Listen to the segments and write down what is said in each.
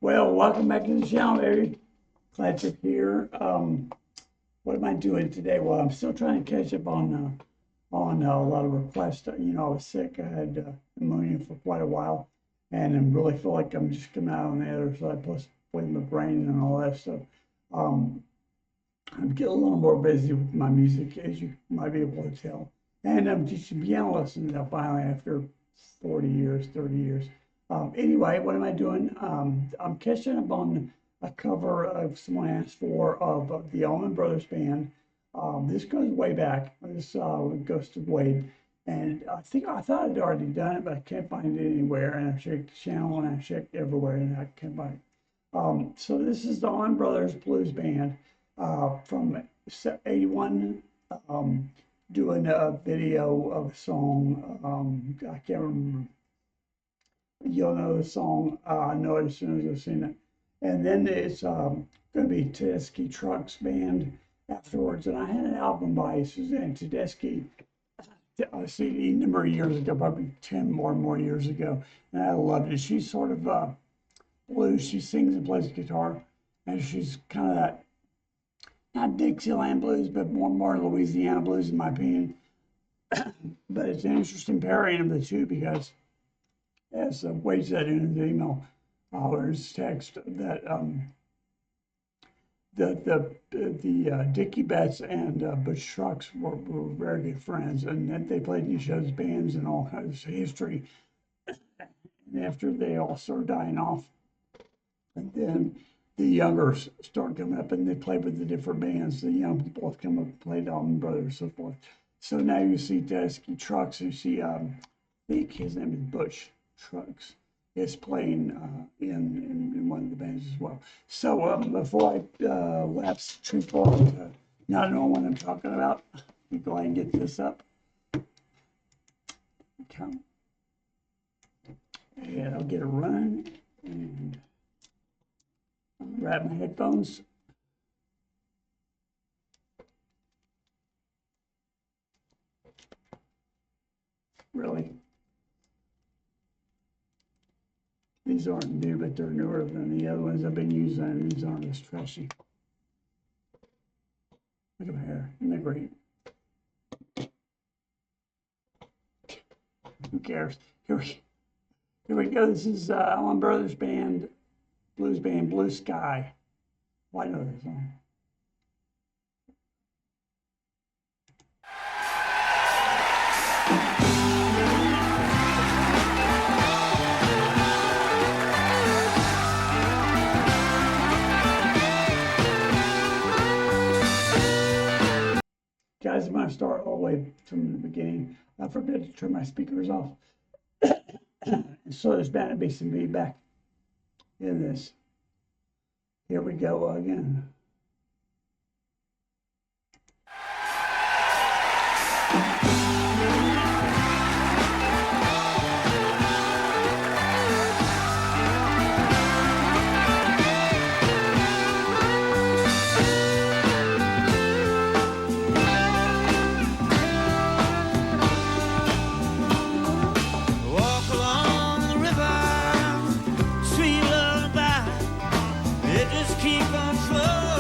Well, welcome back to the channel, baby. Glad you're here. What am I doing today? Well, I'm still trying to catch up on a lot of requests. You know, I was sick. I had pneumonia for quite a while, and I really feel like I'm just coming out on the other side, plus with my brain and all that stuff. I'm getting a little more busy with my music, as you might be able to tell. And I'm teaching piano lessons now finally after 40 years, 30 years. Anyway, what am I doing? I'm catching up on a cover of someone asked for of the Allman Brothers Band. This goes way back. This goes to Wade. And I thought I'd already done it, but I can't find it anywhere. And I've checked the channel and I've checked everywhere and I can't find it. So this is the Allman Brothers Blues Band from '81. Doing a video of a song. I can't remember. You'll know the song. I know it as soon as I've seen it. And then it's going to be Tedeschi Trucks Band afterwards. And I had an album by Suzanne Tedeschi, a CD a number of years ago, probably 10 more years ago. And I loved it. She's sort of blues. She sings and plays guitar. And she's kind of that, not Dixieland blues, but more Louisiana blues, in my opinion. But it's an interesting pairing of the two because, as Wade said in his email or his text, that the Dickie Betts and Butch Trucks were very good friends, and that they played in each other's bands and all kinds of history. And after they all started dying off, and then the youngers start coming up and they play with the different bands. The young people have come up and played Allman Brothers and so forth. So now you see Tedeschi Trucks, you see, I think his name is Butch Trucks, is playing in one of the bands as well. So before I lapse too far into not knowing what I'm talking about, we go ahead and get this up. Okay. And I'll get it running and grab my headphones. Really? These aren't new, but they're newer than the other ones I've been using. These aren't as trashy. Look at my hair. Isn't that great? Who cares? Here we go. This is Allman Brothers Band, Blues Band, Blue Sky. Well, I know this song. Guys, I'm going to start all the way from the beginning. I forgot to turn my speakers off. So there's bound to be some feedback in this. Here we go again. Keep on flowing.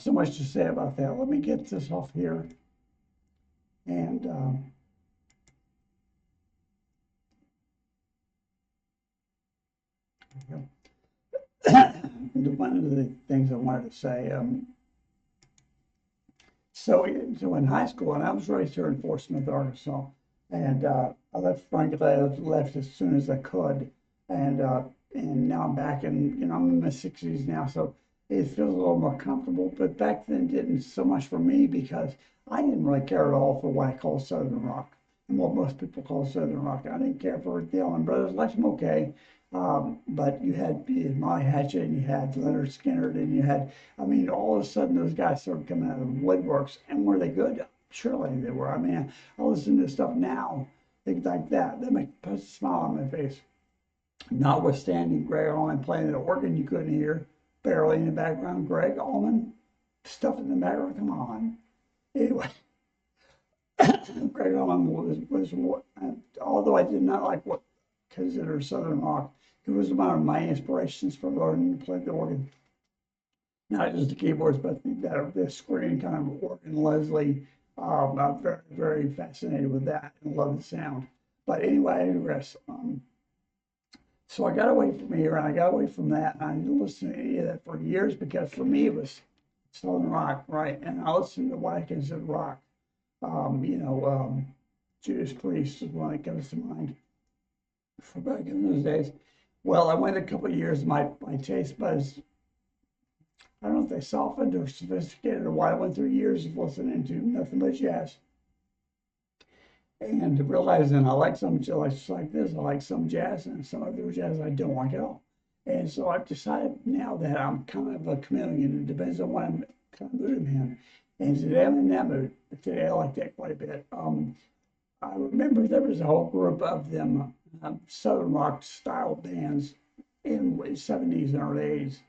so much to say about that. Let me get this off here. And one of the things I wanted to say, so in high school, and I was raised here in Fort Smith, Arkansas, and I left, frankly, I left as soon as I could, and now I'm back, and I'm in my 60s now, so it feels a little more comfortable. But back then, it didn't so much for me because I didn't really care at all for what I call Southern rock, and what most people call Southern rock. I didn't care for the Allman Brothers. Liked them okay. But you had Molly Hatchet, and you had Leonard Skinner, and you had, I mean, all of a sudden those guys started coming out of the woodworks. And were they good? Surely they were. I mean, I listen to stuff now, things like that. That puts a smile on my face. Notwithstanding Greg Allman playing the organ you couldn't hear, barely in the background. Greg Allman, stuff in the background, come on. Anyway, Greg Allman was although I did not like what consider Southern rock, he was one of my inspirations for learning to play the organ. Not just the keyboards, but the screen kind of organ Leslie. I'm very, very fascinated with that and love the sound. But anyway, I digress. So I got away from here, and I got away from that, and I didn't listen to any of that for years because for me it was Southern rock, right? And I listened to what I consider rock. Judas Priest is one that comes to mind for back in those days. Well, I went a couple of years, my taste buds, I don't know if they softened or sophisticated or why. I went through years of listening to nothing but jazz. And realizing I like some just like this, I like some jazz, and some other jazz I don't like at all. And so I've decided now that I'm kind of a chameleon. It depends on what I'm kind of mood I'm in. And today I'm in that mood. Today I like that quite a bit. I remember there was a whole group of them, Southern rock style bands in the 70s and early 80s.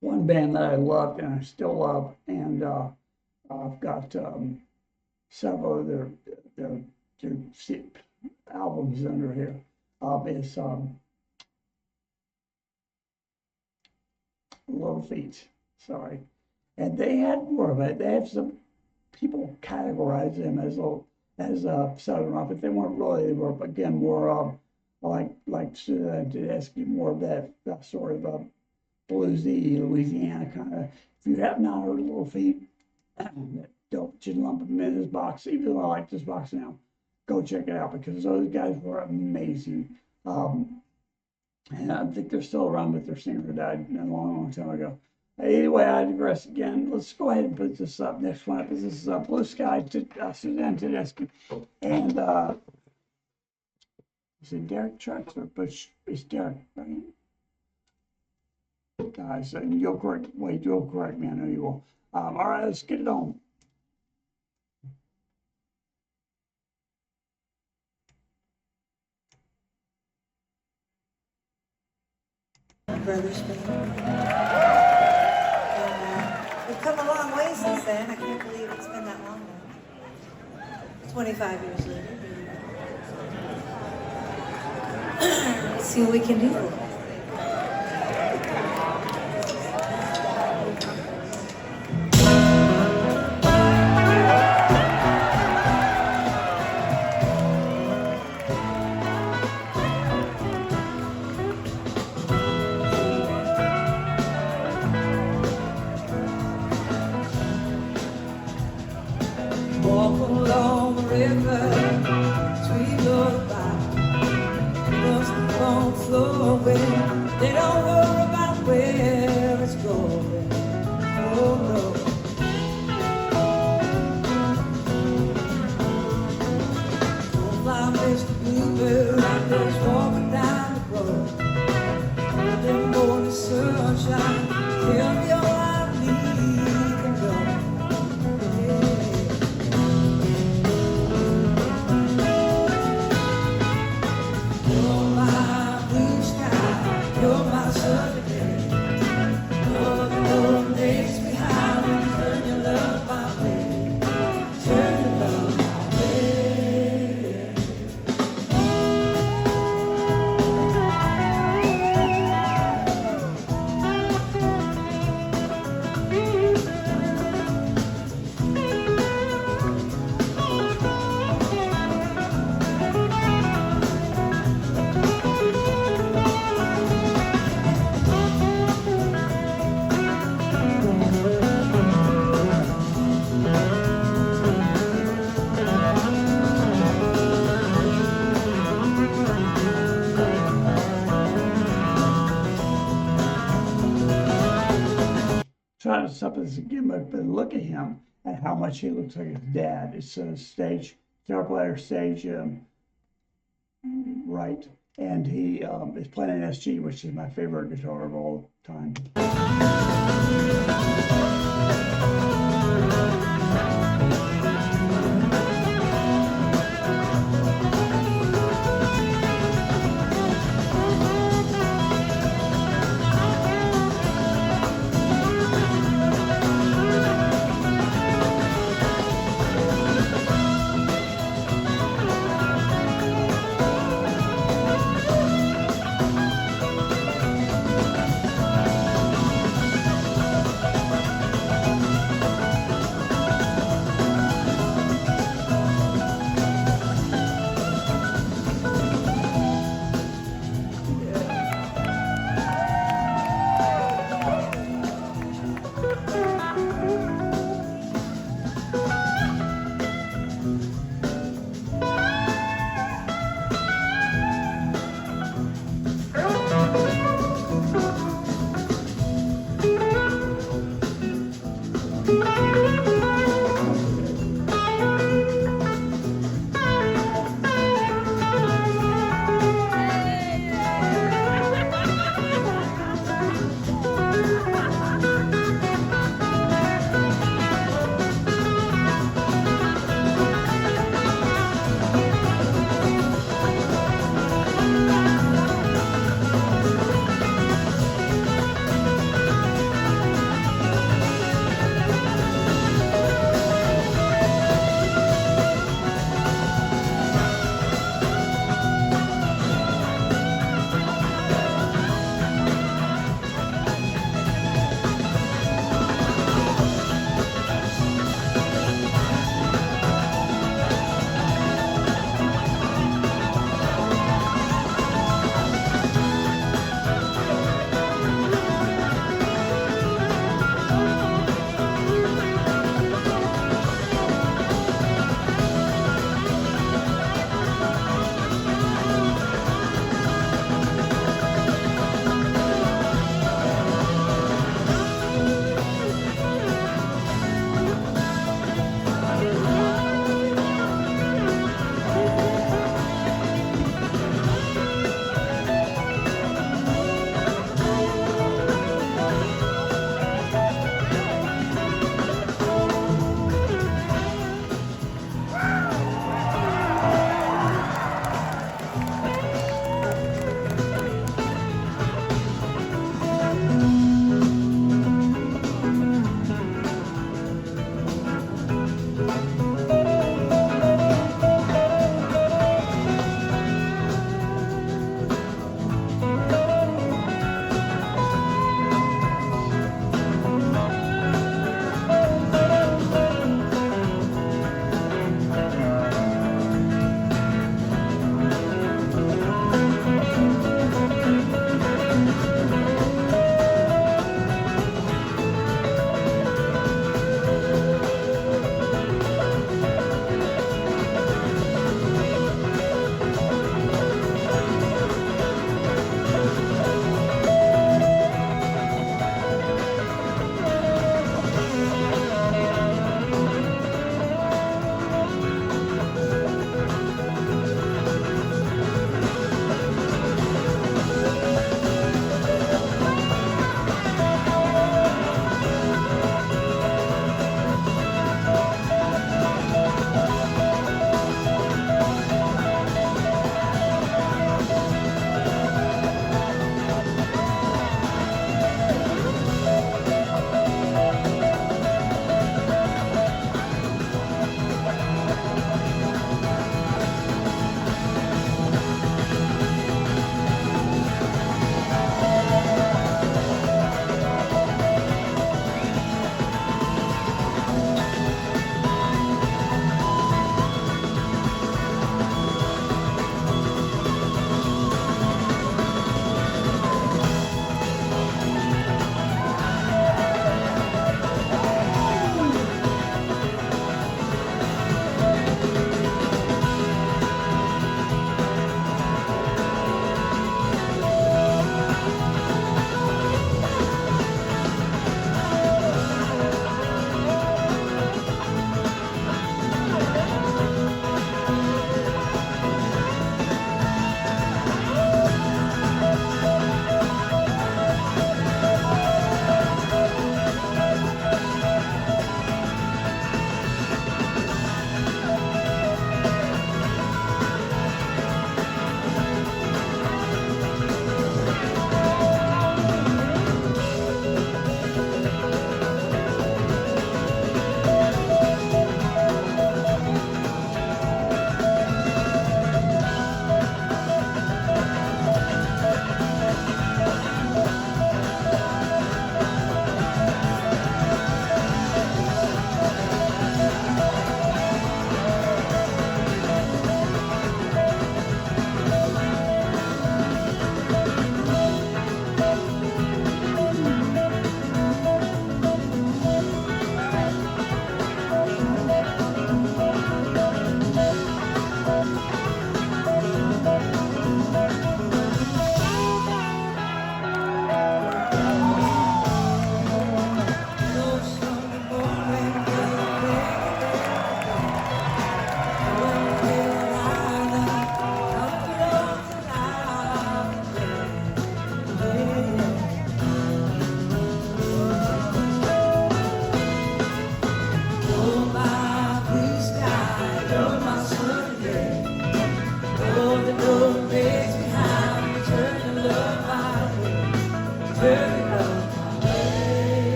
One band that I loved and I still love, and I've got several of their albums under here, is Little Feet, sorry. And they had more of it. They had some people categorize them as Southern rock, but they weren't really. They were, again, more like Tedeschi, more of that sort of bluesy Louisiana kind of. If you have not heard Little Feet, don't just lump them in this box. Even though I like this box now, go check it out because those guys were amazing. And I think they're still around, but their singer died a long, long time ago. Anyway, I digress again. Let's go ahead and put this up. Next one up is this is Blue Sky to Suzanne Tedeschi. And is it Derek Trucks or Bush? It's Derek, right? Guys, and you'll correct me. I know you will. All right, let's get it on. Brothers band. We've come a long way since then. I can't believe it's been that long now. 25 years later. Let's see what we can do. Walk along the river, sweet lullaby. Just the phone flowing. They don't worry about where it's going. Oh no. Don't fly, Mr. Bluebird. I'm just walking down the road. That morning sunshine, tell me all I need to go. something's a gimmick, but look at him and how much he looks like his dad. It's a stage guitar player, stage right, and he is playing an SG, which is my favorite guitar of all time.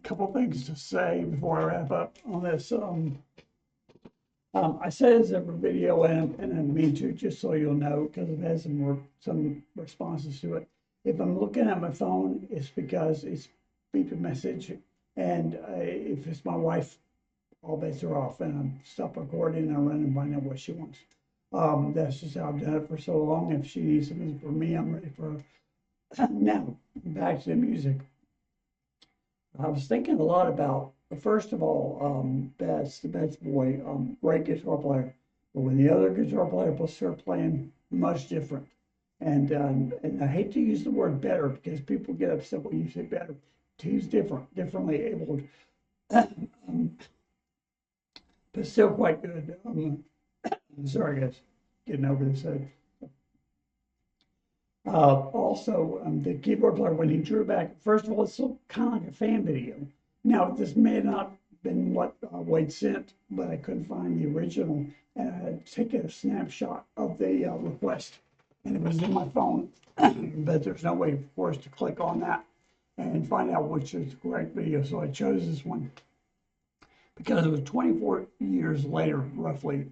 couple things to say before I wrap up on this. I say this every video, and I mean to, just so you'll know, because I've had some responses to it. If I'm looking at my phone, it's because it's beeping message, and if it's my wife, all bets are off, and I stop recording and I run and find out what she wants. That's just how I've done it for so long. If she needs something for me, I'm ready for her. Now, back to the music. I was thinking a lot about, first of all, Betts, the Betts boy, great guitar player. But when the other guitar player started playing, much different. And I hate to use the word better because people get upset when you say better. He's differently abled, but still quite good. Sorry, guys, getting over this. Also, the keyboard player, when he drew back, first of all, it's kind of like a fan video. Now, this may have not been what Wade sent, but I couldn't find the original, and I had taken a snapshot of the request, and it was in my phone, but there's no way for us to click on that and find out which is the correct video, so I chose this one because it was 24 years later, roughly,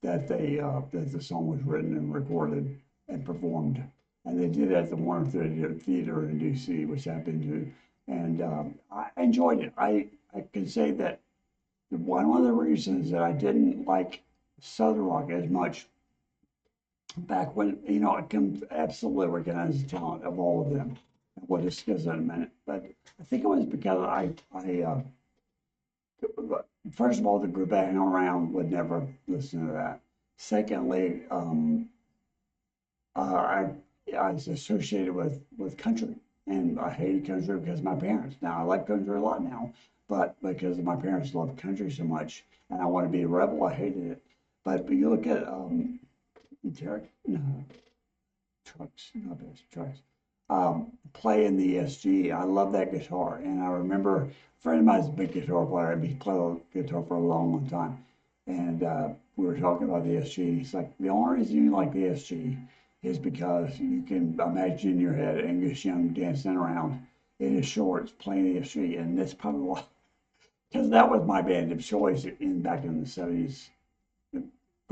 that the song was written and recorded and performed, and they did it at the Warner Theater in DC, which I've been to, and I enjoyed it. I can say that one of the reasons that I didn't like Southern rock as much back when, I can absolutely recognize the talent of all of them. We'll discuss that in a minute, but I think it was because I first of all, the group I hang around would never listen to that. Secondly, I was associated with country, and I hated country because of my parents. Now I like country a lot now, but because my parents loved country so much, and I want to be a rebel, I hated it. But you look at trucks. Playing the ESG, I love that guitar, and I remember a friend of mine is a big guitar player, and he played guitar for a long time, and we were talking about the ESG. He's like, the only reason you like the ESG is because you can imagine in your head Angus Young dancing around in his shorts playing the ESG, and that's probably why, because that was my band of choice back in the 70s,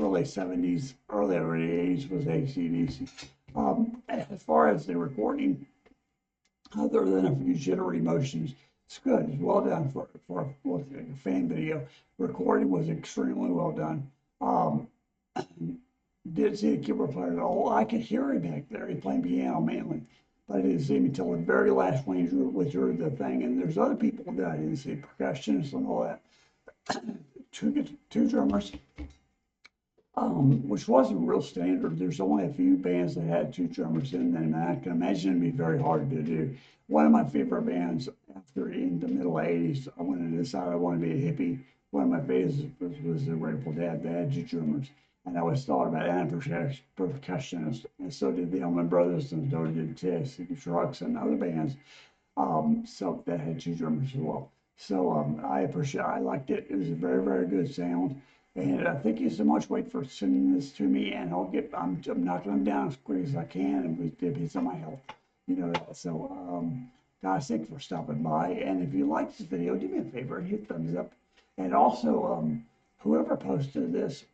early 70s, early 80s was AC/DC. As far as the recording, other than a few jittery motions, it's good. It's well done for a fan video. Recording was extremely well done. Didn't see the keyboard player at all. I could hear him back there. He playing piano mainly, but I didn't see him until the very last when he withdrew the thing. And there's other people that I didn't see, percussionists and all that. Two drummers. Which wasn't real standard. There's only a few bands that had two drummers in them, and I can imagine it'd be very hard to do. One of my favorite bands after in the middle 80s, I wanted to decide I wanted to be a hippie. One of my favorites was the Grateful Dead. They had two drummers, and I always thought about it, and a percussionist, and so did the Allman Brothers, and so did Tedeschi Trucks and other bands. So that had two drummers as well. So I liked it. It was a very, very good sound. And thank you so much, Wade, for sending this to me. And I'm knocking them down as quick as I can, and it's on my health, that. So, guys, thanks for stopping by. And if you like this video, do me a favor and hit thumbs up. And also, whoever posted this,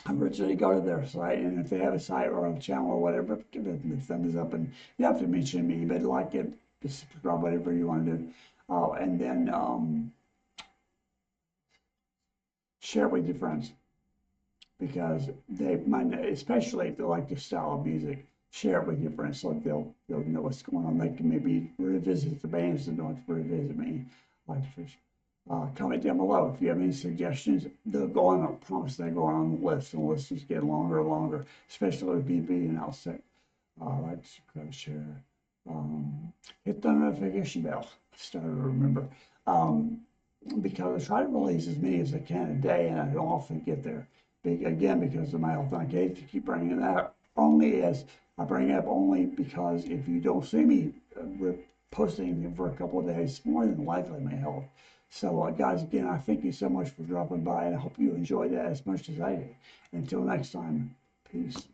originally go to their site, and if they have a site or a channel or whatever, give it a thumbs up. And you have to mention me, but like it, subscribe, whatever you want to do. And then share it with your friends, because they might, especially if they like this style of music, share it with your friends so they'll know what's going on. They can maybe revisit the bands and don't have to revisit me. Comment down below if you have any suggestions. They'll go on. I promise they go on the list, and the list is getting longer and longer, especially with BB and I'll like, subscribe, share, hit the notification bell. Started to remember. Because I try to release as many as I can a day, and I don't often get there. Again, because of my health, I hate to keep bringing it up. I bring it up only because if you don't see me posting anything for a couple of days, it's more than likely my health. So, guys, again, I thank you so much for dropping by, and I hope you enjoyed that as much as I did. Until next time, peace.